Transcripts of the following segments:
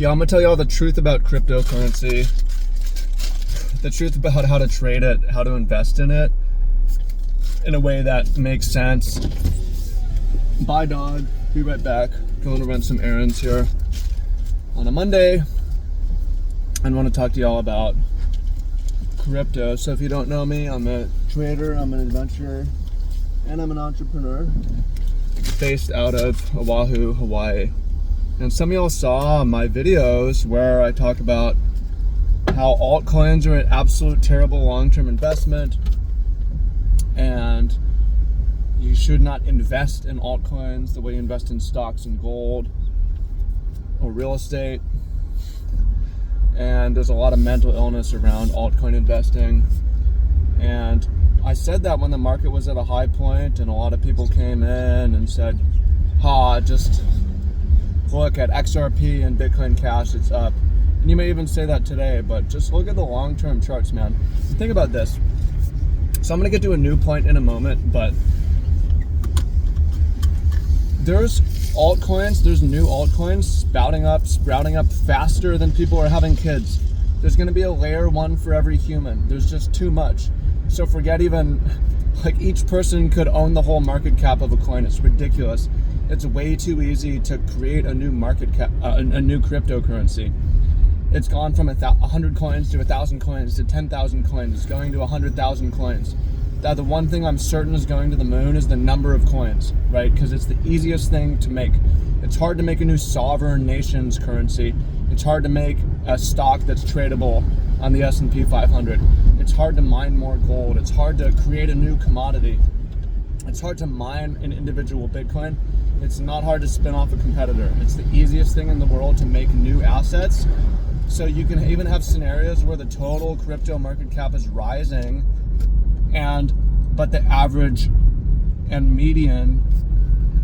Yeah, I'm gonna tell you all the truth about cryptocurrency, the truth about how to trade it, how to invest in it in a way that makes sense. Bye, dog. Be right back. Going to run some errands here on a Monday and want to talk to y'all about crypto. So if you don't know me, I'm a trader, I'm an adventurer, and I'm an entrepreneur based out of Oahu, Hawaii. And some of y'all saw my videos where I talk about how altcoins are an absolute terrible long-term investment and you should not invest in altcoins the way you invest in stocks and gold or real estate. And there's a lot of mental illness around altcoin investing. And I said that when the market was at a high point and a lot of people came in and said, just look at XRP and Bitcoin Cash, it's up. And you may even say that today, but just look at the long-term charts, man. Think about this. So I'm gonna get to a new point in a moment, but there's new altcoins sprouting up faster than people are having kids. There's gonna be a layer one for every human. There's just too much. So forget even, like, each person could own the whole market cap of a coin. It's ridiculous. It's way too easy to create a new market cap, a new cryptocurrency. It's gone from 100 coins to 1,000 coins to 10,000 coins. It's going to 100,000 coins. Now, the one thing I'm certain is going to the moon is the number of coins, right? Because it's the easiest thing to make. It's hard to make a new sovereign nation's currency. It's hard to make a stock that's tradable on the S&P 500. It's hard to mine more gold. It's hard to create a new commodity. It's hard to mine an individual Bitcoin. It's not hard to spin off a competitor. It's the easiest thing in the world to make new assets. So you can even have scenarios where the total crypto market cap is rising, but the average and median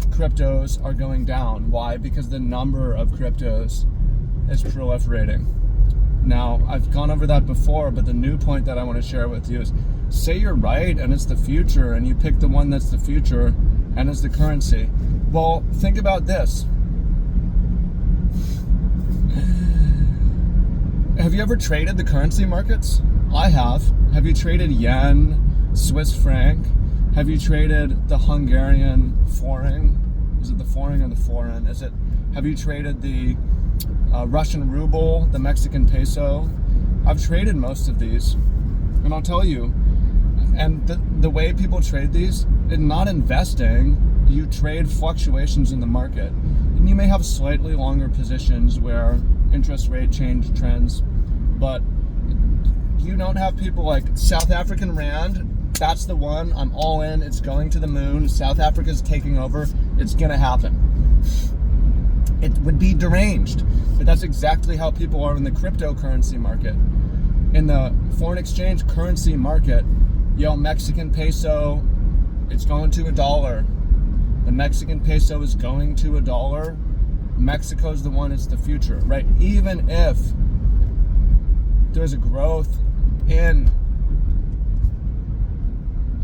cryptos are going down. Why? Because the number of cryptos is proliferating. Now, I've gone over that before, but the new point that I want to share with you is, say you're right and it's the future and you pick the one that's the future and it's the currency. Well, think about this. Have you ever traded the currency markets? I have. Have you traded yen, Swiss franc? Have you traded the Hungarian forint? Is it the forint or the foreign? Have you traded the Russian ruble, the Mexican peso? I've traded most of these, and I'll tell you, and the way people trade these, is not investing. You trade fluctuations in the market, and you may have slightly longer positions where interest rate change trends, but you don't have people like South African Rand. That's the one. I'm all in. It's going to the moon. South Africa's taking over. It's gonna happen. It would be deranged, but that's exactly how people are in the cryptocurrency market. In the foreign exchange currency market, Mexican peso, it's going to $1. The Mexican peso is going to $1. Mexico's the one, it's the future, right? Even if there's a growth in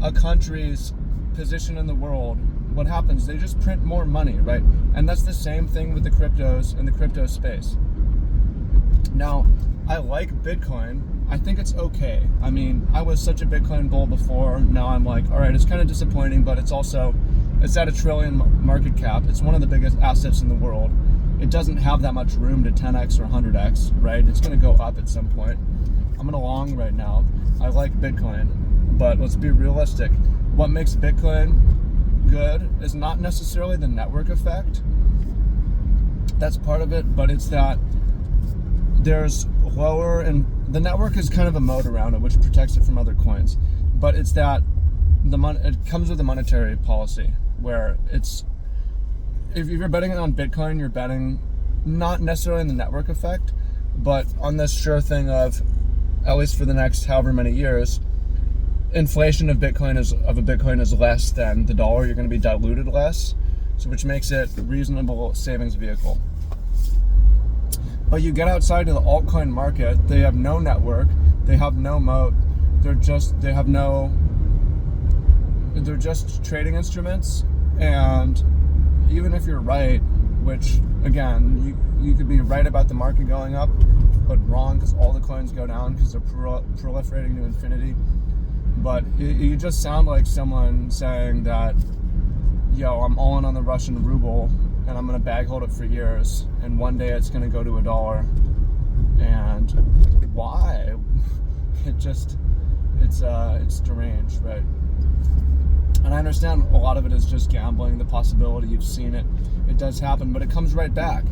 a country's position in the world, what happens? They just print more money, right? And that's the same thing with the cryptos in the crypto space. Now, I like Bitcoin. I think it's okay. I mean, I was such a Bitcoin bull before. Now I'm like, all right, it's kind of disappointing, but it's at $1 trillion market cap. It's one of the biggest assets in the world. It doesn't have that much room to 10x or 100x, right? It's going to go up at some point. I'm in a long right now. I like Bitcoin, but let's be realistic. What makes Bitcoin good is not necessarily the network effect. That's part of it, but it's that there's lower, and the network is kind of a moat around it, which protects it from other coins. But it's that it comes with a monetary policy where it's, if you're betting on Bitcoin, you're betting not necessarily on the network effect, but on this sure thing of, at least for the next however many years, inflation of a Bitcoin is less than the dollar. You're going to be diluted less, so which makes it a reasonable savings vehicle. But you get outside of the altcoin market, they have no network, they have no moat, they're just trading instruments, and even if you're right, which again, you could be right about the market going up, but wrong because all the coins go down because they're proliferating to infinity. But you just sound like someone saying that, yo, I'm all in on the Russian ruble and I'm gonna bag hold it for years, and one day it's gonna go to $1. And why? It's deranged, right? And I understand a lot of it is just gambling, the possibility, you've seen it, it does happen, but it comes right back.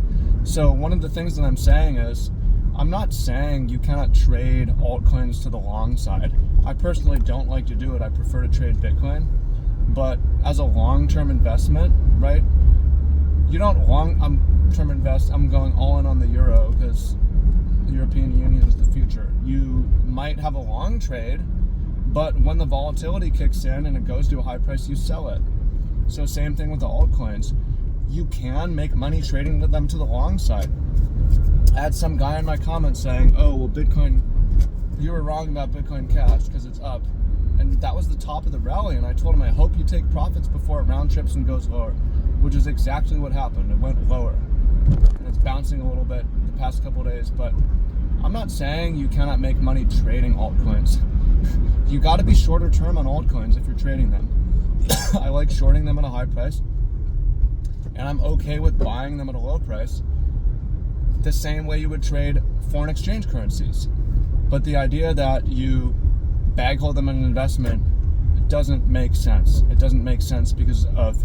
So one of the things that I'm saying is, I'm not saying you cannot trade altcoins to the long side. I personally don't like to do it. I prefer to trade Bitcoin. But as a long-term investment, right? You don't long-term invest, I'm going all in on the euro because the European Union is the future. You might have a long trade, but when the volatility kicks in and it goes to a high price, you sell it. So same thing with the altcoins. You can make money trading with them to the long side. I had some guy in my comments saying, oh, well, Bitcoin, you were wrong about Bitcoin Cash because it's up. And that was the top of the rally. And I told him, I hope you take profits before it round trips and goes lower, which is exactly what happened. It went lower. And it's bouncing a little bit the past couple of days. But I'm not saying you cannot make money trading altcoins. You got to be shorter term on altcoins if you're trading them. I like shorting them at a high price. And I'm okay with buying them at a low price, the same way you would trade foreign exchange currencies. But the idea that you bag hold them in an investment doesn't make sense. It doesn't make sense because of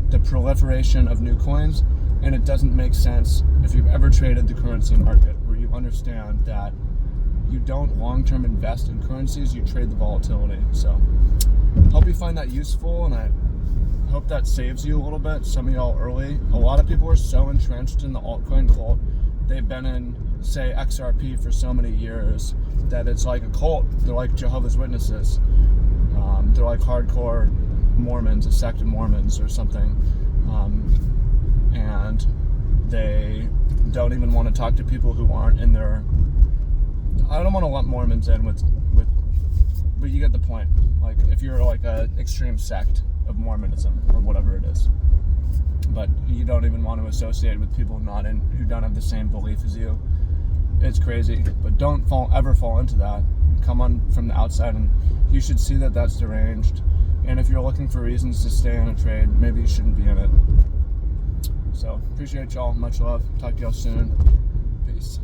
the proliferation of new coins, and it doesn't make sense if you've ever traded the currency market, where you understand that you don't long-term invest in currencies, you trade the volatility. So hope you find that useful, and I hope that saves you a little bit. Some of y'all early. A lot of people are so entrenched in the altcoin cult. They've been in, say, XRP for so many years that it's like a cult. They're like Jehovah's Witnesses. They're like hardcore Mormons, a sect of Mormons or something. And they don't even want to talk to people who aren't in their... I don't want to lump Mormons in with, but you get the point. Like, if you're like an extreme sect of Mormonism or whatever it is, but you don't even want to associate with people who don't have the same belief as you. It's crazy, but don't ever fall into that. Come on from the outside, and you should see that that's deranged. And if you're looking for reasons to stay in a trade, maybe you shouldn't be in it. So appreciate y'all. Much love. Talk to y'all soon. Peace.